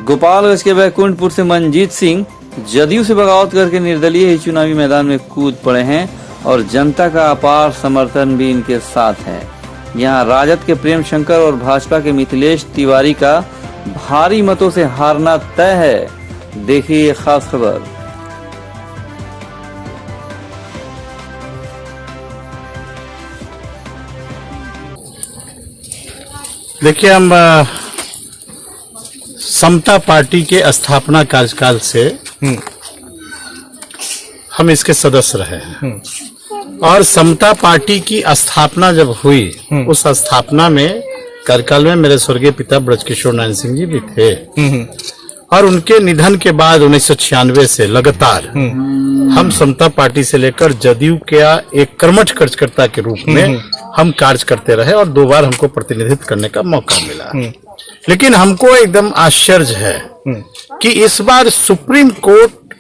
गोपालगंज के बैकुंठपुर से मनजीत सिंह जदयू से बगावत करके निर्दलीय ही चुनावी मैदान में कूद पड़े हैं और जनता का अपार समर्थन भी इनके साथ है। यहां राजद के प्रेम शंकर और भाजपा के मिथिलेश तिवारी का भारी मतों से हारना तय है। देखिए ये खास खबर। देखिए, हम समता पार्टी के स्थापना कार्यकाल से हम इसके सदस्य रहे हैं और समता पार्टी की स्थापना जब हुई उस स्थापना में कार्यकाल में मेरे स्वर्गीय पिता ब्रजकिशोर नारायण सिंह जी भी थे और उनके निधन के बाद 1996 से लगातार हम समता पार्टी से लेकर जदयू के एक कर्मठ कार्यकर्ता के रूप में हम कार्य करते रहे और 2 बार हमको प्रतिनिधित्व करने का मौका मिला। लेकिन हमको एकदम आश्चर्य है कि इस बार सुप्रीम कोर्ट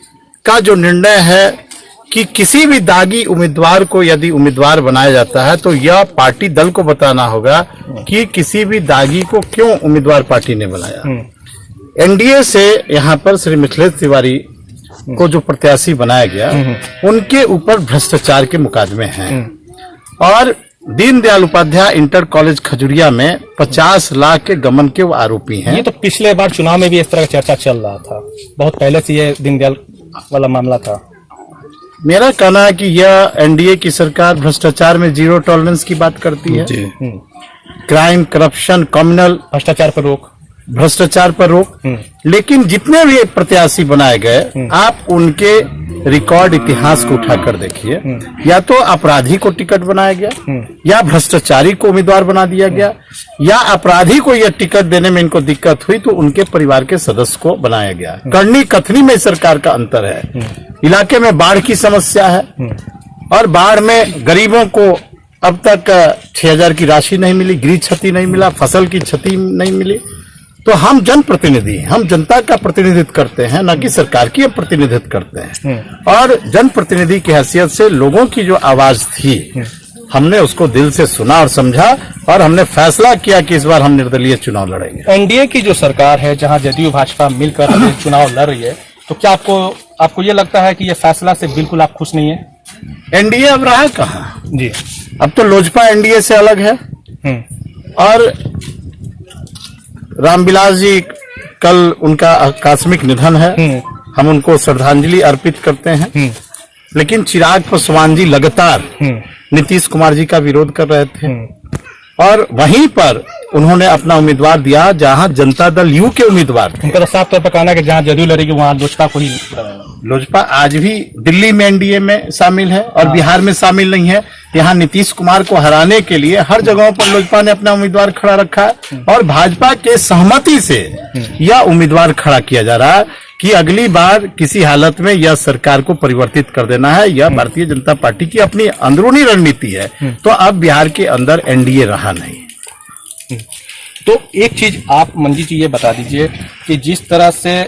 का जो निर्णय है कि किसी भी दागी उम्मीदवार को यदि उम्मीदवार बनाया जाता है तो यह पार्टी दल को बताना होगा कि किसी भी दागी को क्यों उम्मीदवार पार्टी ने बनाया। एनडीए से यहाँ पर श्री मिथिलेश तिवारी को जो प्रत्याशी बनाया गया उनके ऊपर भ्रष्टाचार के मुकदमे हैं और दीनदयाल उपाध्याय इंटर कॉलेज खजुरिया में 50 लाख के गमन के वो आरोपी हैं। ये तो पिछले बार चुनाव में भी इस तरह का चर्चा चल रहा था, बहुत पहले से ये दीनदयाल वाला मामला था। मेरा कहना है कि यह एनडीए की सरकार भ्रष्टाचार में 0 टॉलरेंस की बात करती है। क्राइम, करप्शन, कम्युनल भ्रष्टाचार पर रोक। लेकिन जितने भी प्रत्याशी बनाए गए आप उनके रिकॉर्ड इतिहास को उठाकर देखिए, या तो अपराधी को टिकट बनाया गया या भ्रष्टाचारी को उम्मीदवार बना दिया गया या अपराधी को यह टिकट देने में इनको दिक्कत हुई तो उनके परिवार के सदस्य को बनाया गया। करनी कथनी में सरकार का अंतर है। इलाके में बाढ़ की समस्या है और बाढ़ में गरीबों को अब तक 6000 की राशि नहीं मिली, गृह क्षति नहीं मिला, फसल की क्षति नहीं मिली। तो हम जनप्रतिनिधि, हम जनता का प्रतिनिधित्व करते हैं, न कि सरकार की प्रतिनिधित्व करते हैं। और जनप्रतिनिधि की हैसियत से लोगों की जो आवाज थी हमने उसको दिल से सुना और समझा और हमने फैसला किया कि इस बार हम निर्दलीय चुनाव लड़ेंगे। एनडीए की जो सरकार है जहां जदयू भाजपा मिलकर चुनाव लड़ रही है, तो क्या आपको ये लगता है कि ये फैसला से बिल्कुल आप खुश नहीं है? एनडीए अब रहा कहाँ जी, अब तो लोजपा एनडीए से अलग है। और रामविलास जी, कल उनका आकस्मिक निधन है, हम उनको श्रद्धांजलि अर्पित करते हैं। लेकिन चिराग पासवान जी लगातार नीतीश कुमार जी का विरोध कर रहे थे और वहीं पर उन्होंने अपना उम्मीदवार दिया जहां जनता दल यू के उम्मीदवार थे। उनका तो साफ तौर पर कहना है कि जहां जदयू लड़ेगी वहां लोजपा को ही। लोजपा आज भी दिल्ली में एनडीए में शामिल है और बिहार में शामिल नहीं है। यहाँ नीतीश कुमार को हराने के लिए हर जगहों पर लोजपा ने अपना उम्मीदवार खड़ा रखा है और भाजपा के सहमति से यह उम्मीदवार खड़ा किया जा रहा है कि अगली बार किसी हालत में यह सरकार को परिवर्तित कर देना है। यह भारतीय जनता पार्टी की अपनी अंदरूनी रणनीति है। तो अब बिहार के अंदर एनडीए रहा नहीं। तो एक चीज आप मंजी जी ये बता दीजिए कि जिस तरह से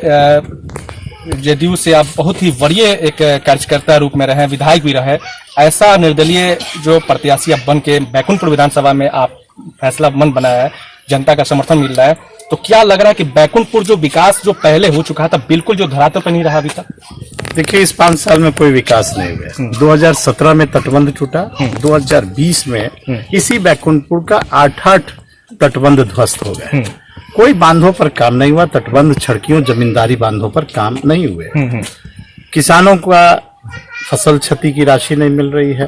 जदयू से आप बहुत ही वरीय एक कार्यकर्ता रूप में रहे, विधायक भी रहे, ऐसा निर्दलीय जो प्रत्याशी अब बन के बैकुंठपुर विधानसभा में आप फैसला मन बनाया है, जनता का समर्थन मिल रहा है, तो क्या लग रहा है कि बैकुंठपुर जो विकास जो पहले हो चुका था बिल्कुल जो धरातल पर नहीं रहा अभी तक? देखिए, इस 5 साल में कोई विकास नहीं हुआ। 2017 में तटबंध टूटा, 2020 में इसी बैकुंठपुर का 8 तटबंध ध्वस्त हो गए। कोई बांधों पर काम नहीं हुआ, तटबंध, सड़कियों, जमींदारी बांधों पर काम नहीं हुए। किसानों का फसल क्षति की राशि नहीं मिल रही है।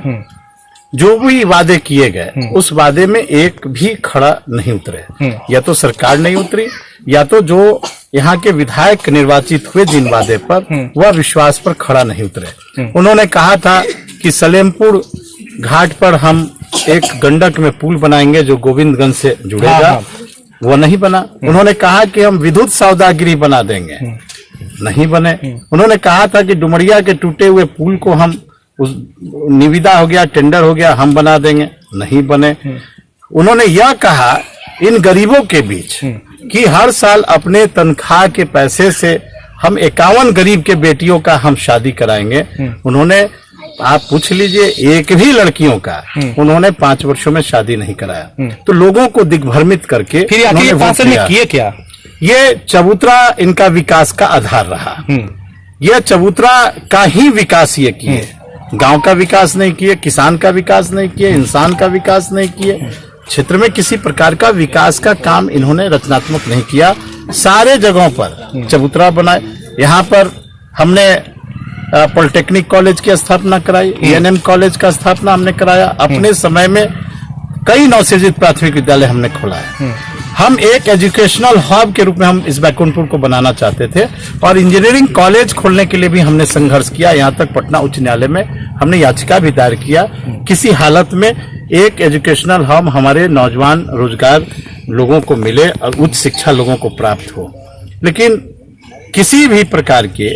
जो भी वादे किए गए उस वादे में एक भी खड़ा नहीं उतरे। या तो सरकार नहीं उतरी या तो जो यहाँ के विधायक निर्वाचित हुए जिन वादे पर वह विश्वास पर खड़ा नहीं उतरे। उन्होंने कहा था कि सलेमपुर घाट पर हम एक गंडक में पुल बनाएंगे जो गोविंदगंज से जुड़ेगा, वो नहीं बना। उन्होंने कहा कि हम विद्युत सौदागिरी बना देंगे, नहीं बने। उन्होंने कहा था कि डुमरिया के टूटे हुए पुल को हम निविदा हो गया, टेंडर हो गया, हम बना देंगे, नहीं बने। उन्होंने यह कहा इन गरीबों के बीच कि हर साल अपने तनख्वाह के पैसे से हम 51 गरीब के बेटियों का हम शादी कराएंगे। उन्होंने, आप पूछ लीजिए, एक भी लड़कियों का उन्होंने 5 वर्षों में शादी नहीं कराया। तो लोगों को दिग्भ्रमित करके फिर आखिर 5 साल में किए क्या? ये चबूतरा इनका विकास का आधार रहा। यह चबूतरा का ही विकास ये किए, गांव का विकास नहीं किए, किसान का विकास नहीं किए, इंसान का विकास नहीं किए, क्षेत्र में किसी प्रकार का विकास का काम इन्होंने रचनात्मक नहीं किया। सारे जगहों पर चबूतरा बनाए। यहाँ पर हमने पॉलिटेक्निक कॉलेज की स्थापना कराई, ENM कॉलेज का स्थापना हमने कराया। अपने समय में कई नवसृजित प्राथमिक विद्यालय हमने खोला है। हम एक एजुकेशनल हब के रूप में हम इस बैकुंठपुर को बनाना चाहते थे और इंजीनियरिंग कॉलेज खोलने के लिए भी हमने संघर्ष किया। यहाँ तक पटना उच्च न्यायालय में हमने याचिका भी दायर किया, किसी हालत में एक एजुकेशनल हब हमारे नौजवान रोजगार लोगों को मिले और उच्च शिक्षा लोगों को प्राप्त हो। लेकिन किसी भी प्रकार के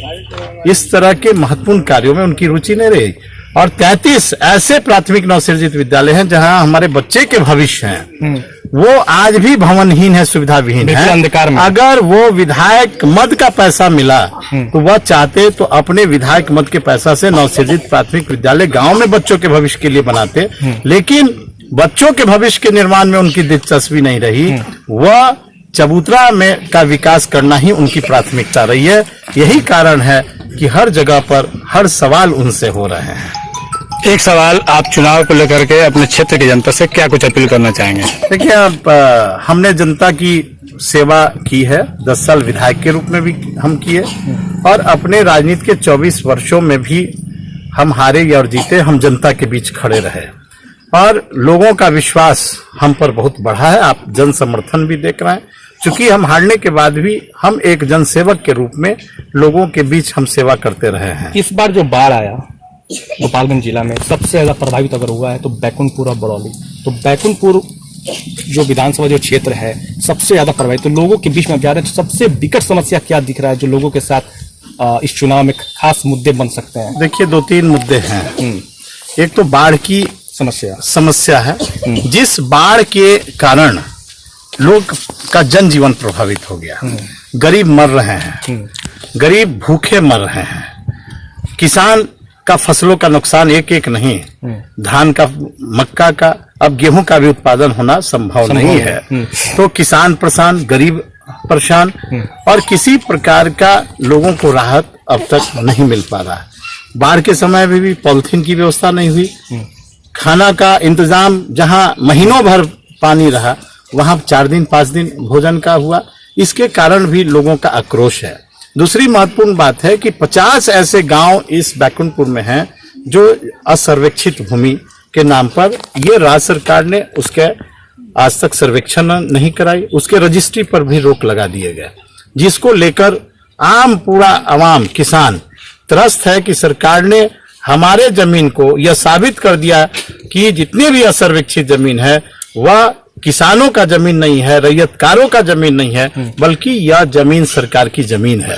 इस तरह के महत्वपूर्ण कार्यों में उनकी रुचि नहीं रही। और 33 ऐसे प्राथमिक नवसृजित विद्यालय हैं जहां हमारे बच्चे के भविष्य हैं, वो आज भी भवनहीन है, सुविधा विहीन है, अंधकार में। अगर वो विधायक मद का पैसा मिला तो वह चाहते तो अपने विधायक मद के पैसा से नवसृजित प्राथमिक विद्यालय गांव में बच्चों के भविष्य के लिए बनाते। लेकिन बच्चों के भविष्य के निर्माण में उनकी दिलचस्पी नहीं रही। वह चबूतरा में का विकास करना ही उनकी प्राथमिकता रही है। यही कारण है कि हर जगह पर हर सवाल उनसे हो रहे हैं। एक सवाल, आप चुनाव को लेकर के अपने क्षेत्र की जनता से क्या कुछ अपील करना चाहेंगे? देखिए, हमने जनता की सेवा की है, 10 साल विधायक के रूप में भी हम किए और अपने राजनीति के 24 वर्षों में भी हम हारे या और जीते, हम जनता के बीच खड़े रहे और लोगों का विश्वास हम पर बहुत बढ़ा है। आप जन समर्थन भी देख रहे हैं। चूंकि हम हारने के बाद भी हम एक जनसेवक के रूप में लोगों के बीच हम सेवा करते रहे हैं। इस बार जो बाढ़ आया गोपालगंज जिला में, सबसे ज्यादा प्रभावित अगर हुआ है तो बैकुंठपुर और बरौली। तो बैकुंठपुर जो विधानसभा जो क्षेत्र है सबसे ज्यादा प्रभावित, तो लोगों के बीच में जा रहे हैं, सबसे विकट समस्या क्या दिख रहा है जो लोगों के साथ इस चुनाव में खास मुद्दे बन सकते हैं? देखिए, 2-3 मुद्दे हैं। एक तो बाढ़ की समस्या है। जिस बाढ़ के कारण लोग का जनजीवन प्रभावित हो गया, गरीब मर रहे हैं, गरीब भूखे मर रहे हैं, किसान का फसलों का नुकसान एक एक नहीं, धान का, मक्का का, अब गेहूं का भी उत्पादन होना संभव नहीं है। तो किसान परेशान, गरीब परेशान और किसी प्रकार का लोगों को राहत अब तक नहीं मिल पा रहा है। बाढ़ के समय में भी पॉलिथीन की व्यवस्था नहीं हुई, खाना का इंतजाम जहां महीनों भर पानी रहा वहां 4 दिन 5 दिन भोजन का हुआ। इसके कारण भी लोगों का आक्रोश है। दूसरी महत्वपूर्ण बात है कि 50 ऐसे गांव इस बैकुंठपुर में हैं जो असर्वेक्षित भूमि के नाम पर ये राज्य सरकार ने उसके आज तक सर्वेक्षण नहीं कराई, उसके रजिस्ट्री पर भी रोक लगा दिए गए, जिसको लेकर आम पूरा आवाम किसान त्रस्त है कि सरकार ने हमारे जमीन को यह साबित कर दिया कि जितनी भी असर्वेक्षित जमीन है वह किसानों का जमीन नहीं है, रैयतकारों का जमीन नहीं है, बल्कि यह जमीन सरकार की जमीन है।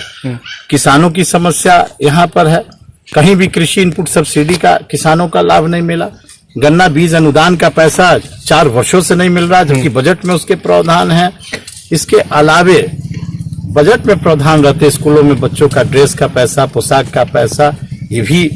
किसानों की समस्या यहाँ पर है, कहीं भी कृषि इनपुट सब्सिडी का किसानों का लाभ नहीं मिला, गन्ना बीज अनुदान का पैसा 4 वर्षों से नहीं मिल रहा, जबकि बजट में उसके प्रावधान है। इसके अलावे बजट में प्रावधान रहते स्कूलों में बच्चों का ड्रेस का पैसा, पोशाक का पैसा, ये भी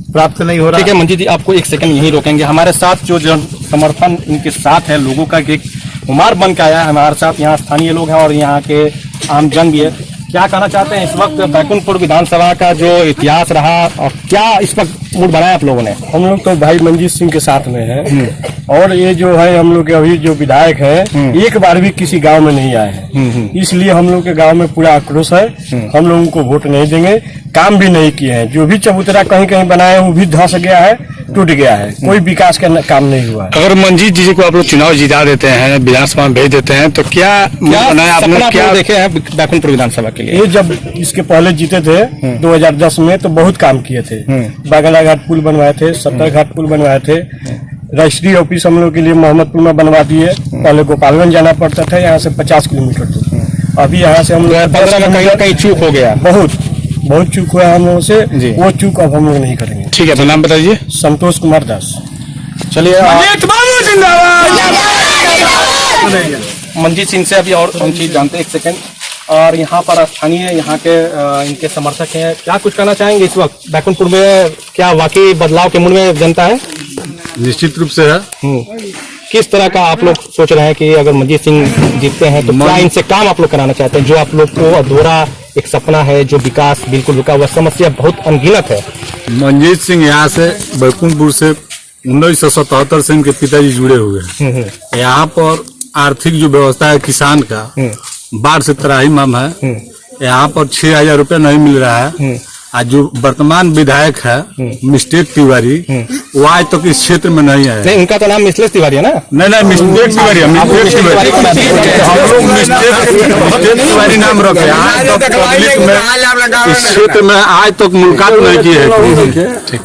प्राप्त नहीं हो रहा। ठीक है मंजी जी, आपको एक सेकंड यही रोकेंगे। हमारे साथ जो जन समर्थन इनके साथ है, लोगों का एक उमार बन के आया है हमारे साथ, यहाँ स्थानीय लोग हैं और यहाँ के आम जन भी है। क्या कहना चाहते हैं इस वक्त बैकुंठपुर विधानसभा का जो इतिहास रहा और क्या इस वक्त मूड बनाया आप लोगों ने? हम लोग तो भाई मंजीत सिंह के साथ में है और ये जो है हम लोग के अभी जो विधायक है एक बार भी किसी गांव में नहीं आए हैं, इसलिए हम लोग के गांव में पूरा आक्रोश है। हम लोगों को वोट नहीं देंगे, काम भी नहीं किए हैं, जो भी चबूतरा कहीं कहीं बनाए वो भी धंस गया है, टूट गया है, कोई विकास का काम नहीं हुआ है। अगर मंजीत जी को आप लोग चुनाव जिता देते हैं, विधानसभा में भेज देते हैं, तो क्या बनाया आपने, क्या देखे हैं बैकुंठपुर विधानसभा के लिए? ये जब इसके पहले जीते थे 2010 में तो बहुत काम किए थे, बागला घाट पुल बनवाए थे, 70 घाट पुल बनवाए थे, रजिस्ट्री ऑफिस हम लोग के लिए मोहम्मदपुर में बनवा दिए। पहले गोपालगंज जाना पड़ता था, यहाँ से 50 किलोमीटर दूर, अभी यहाँ से हम लोग कहीं चूक हो गया, बहुत चूक हुआ हम लोगों से, वो चूक अब हम लोग नहीं करेंगे। ठीक है, तो नाम बताइए। संतोष कुमार दास। चलिए मंजीत सिंह से अभी और हम चीज जानते हैं, एक सेकंड। और यहाँ पर स्थानीय यहाँ के इनके समर्थक हैं, क्या कुछ कहना चाहेंगे इस वक्त बैकुंठपुर में? क्या वाकई बदलाव के मूड में जनता है? निश्चित रूप से है। किस तरह का आप लोग सोच रहे हैं कि अगर मंजीत सिंह जीतते हैं तो क्या इनसे काम आप लोग कराना चाहते हैं, जो आप लोग को अधूरा एक सपना है, जो विकास बिल्कुल रुका हुआ, समस्या बहुत अनगिनत है। मंजीत सिंह यहाँ से बैकुंठपुर से 1977 से इनके पिताजी जुड़े हुए हैं। यहाँ पर आर्थिक जो व्यवस्था है किसान का बाढ़ से त्राहिमाम है। यहाँ पर 6,000 रुपया नहीं मिल रहा है। आज जो वर्तमान विधायक है मिस्टेक तिवारी, वो आज तक इस क्षेत्र में नहीं आया। नहीं, उनका तो नाम मिस्लेश तिवारी है ना? नहीं, मिस्टेक तिवारी है। हम लोग मिस्टेक तिवारी नाम रखे। आज तक पब्लिक में इस क्षेत्र में आज तक मुलाकात नहीं की है।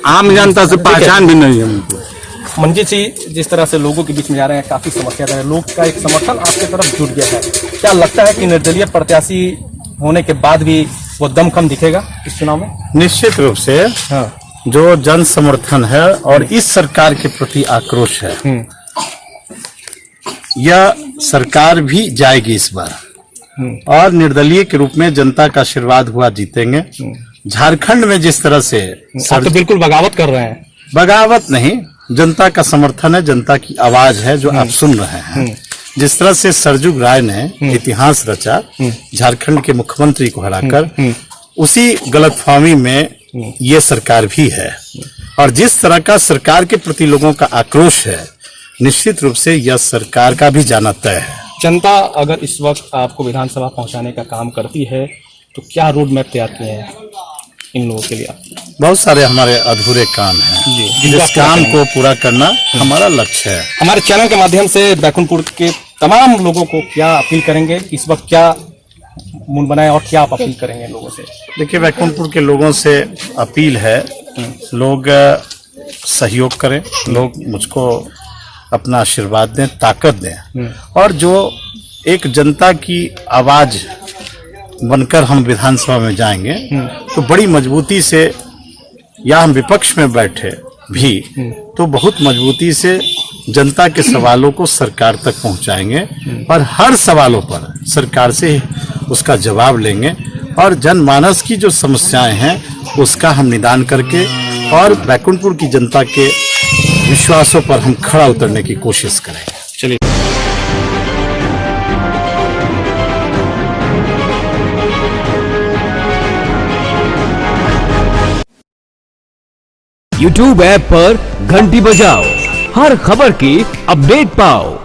आम जनता से पहचान भी नहीं है उनको। मंजीत जी जिस तरह से लोगों के बीच में जा रहे हैं, काफी समस्या है, लोग का एक समर्थन आपके तरफ जुट गया है। क्या लगता है कि निर्दलीय प्रत्याशी होने के बाद भी वो दमखम दिखेगा इस चुनाव में? निश्चित रूप से जो जन समर्थन है और इस सरकार के प्रति आक्रोश है, यह सरकार भी जाएगी इस बार और निर्दलीय के रूप में जनता का आशीर्वाद हुआ जीतेंगे। झारखंड में जिस तरह से आप तो बिल्कुल बगावत कर रहे हैं। बगावत नहीं, जनता का समर्थन है, जनता की आवाज है जो आप सुन रहे हैं। जिस तरह से सरजुग राय ने इतिहास रचा झारखंड के मुख्यमंत्री को हराकर, उसी गलतफहमी में ये सरकार भी है। और जिस तरह का सरकार के प्रति लोगों का आक्रोश है, निश्चित रूप से यह सरकार का भी जाना तय है। जनता अगर इस वक्त आपको विधानसभा पहुंचाने का काम करती है तो क्या रोड मैप तैयार किए हैं इन लोगों के लिए? बहुत सारे हमारे अधूरे काम हैं, जिस काम को पूरा करना हमारा लक्ष्य है। हमारे चैनल के माध्यम से बैकुंठपुर के तमाम लोगों को क्या अपील करेंगे, इस वक्त क्या मुंड बनाए और क्या आप अपील करेंगे लोगों से? देखिए, बैकुंठपुर के लोगों से अपील है, लोग सहयोग करें, लोग मुझको अपना आशीर्वाद दें, ताकत दें। और जो एक जनता की आवाज बनकर हम विधानसभा में जाएंगे तो बड़ी मजबूती से, या हम विपक्ष में बैठे भी तो बहुत मजबूती से जनता के सवालों को सरकार तक पहुंचाएंगे और हर सवालों पर सरकार से उसका जवाब लेंगे और जनमानस की जो समस्याएं हैं उसका हम निदान करके और बैकुंठपुर की जनता के विश्वासों पर हम खड़ा उतरने की कोशिश करेंगे। चलिए। YouTube ऐप पर घंटी बजाओ, हर खबर की अपडेट पाओ।